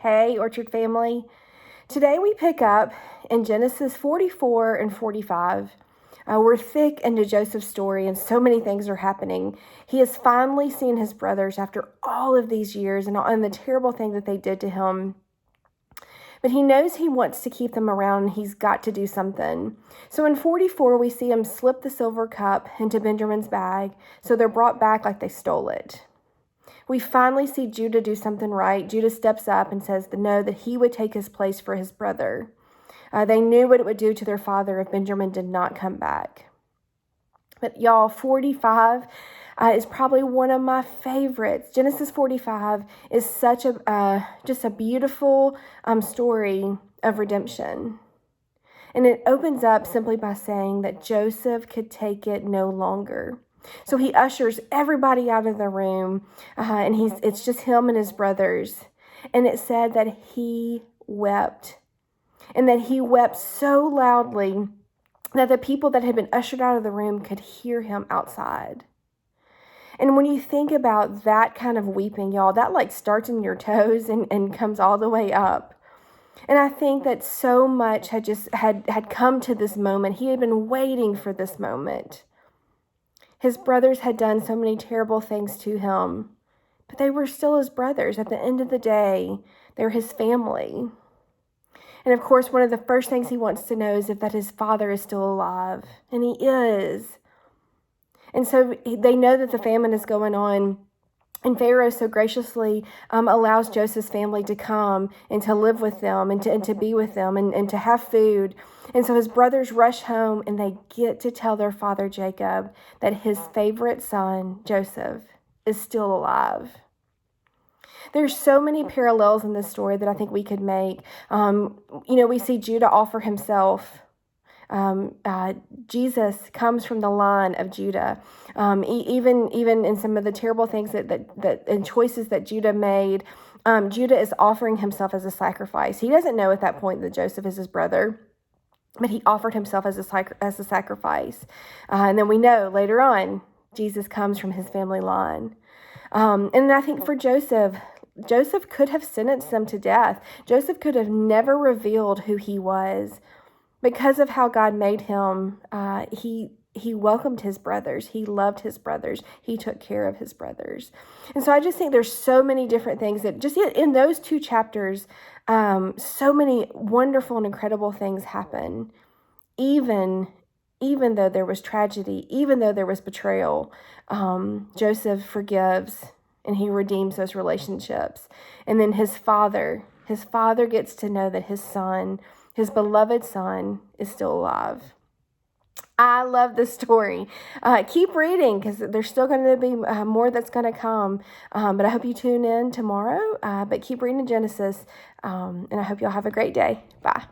Hey, Orchard family. Today we pick up in Genesis 44 and 45. We're thick into Joseph's story and so many things are happening. He has finally seen his brothers after all of these years and the terrible thing that they did to him. But he knows he wants to keep them around and he's got to do something. So in 44, we see him slip the silver cup into Benjamin's bag, so they're brought back like they stole it. We finally see Judah do something right. Judah steps up and says no, that he would take his place for his brother. They knew what it would do to their father if Benjamin did not come back. But y'all, 45 is probably one of my favorites. Genesis 45 is such just a beautiful story of redemption. And it opens up simply by saying that Joseph could take it no longer. So he ushers everybody out of the room, and it's just him and his brothers. And it said that he wept, and that he wept so loudly that the people that had been ushered out of the room could hear him outside. And when you think about that kind of weeping, y'all, that like starts in your toes and comes all the way up. And I think that so much had come to this moment. He had been waiting for this moment. His brothers had done so many terrible things to him, but they were still his brothers. At the end of the day, they're his family. And of course, one of the first things he wants to know is if that his father is still alive. And he is. And so they know that the famine is going on. And Pharaoh so graciously allows Joseph's family to come and to live with them and to be with them and to have food. And so his brothers rush home and they get to tell their father Jacob that his favorite son, Joseph, is still alive. There's so many parallels in this story that I think we could make. We see Judah offer himself. Jesus comes from the line of Judah. Even in some of the terrible things and choices that Judah made, Judah is offering himself as a sacrifice. He doesn't know at that point that Joseph is his brother, but he offered himself as a sacrifice. And then we know later on, Jesus comes from his family line. And I think for Joseph could have sentenced them to death. Joseph could have never revealed who he was. Because of how God made him, he welcomed his brothers. He loved his brothers. He took care of his brothers. And so I just think there's so many different things that just in those two chapters, so many wonderful and incredible things happen. Even though there was tragedy, even though there was betrayal, Joseph forgives and he redeems those relationships. And then his father gets to know that his son, his beloved son, is still alive. I love this story. Keep reading because there's still going to be more that's going to come. But I hope you tune in tomorrow. But keep reading Genesis. And I hope you'll have a great day. Bye.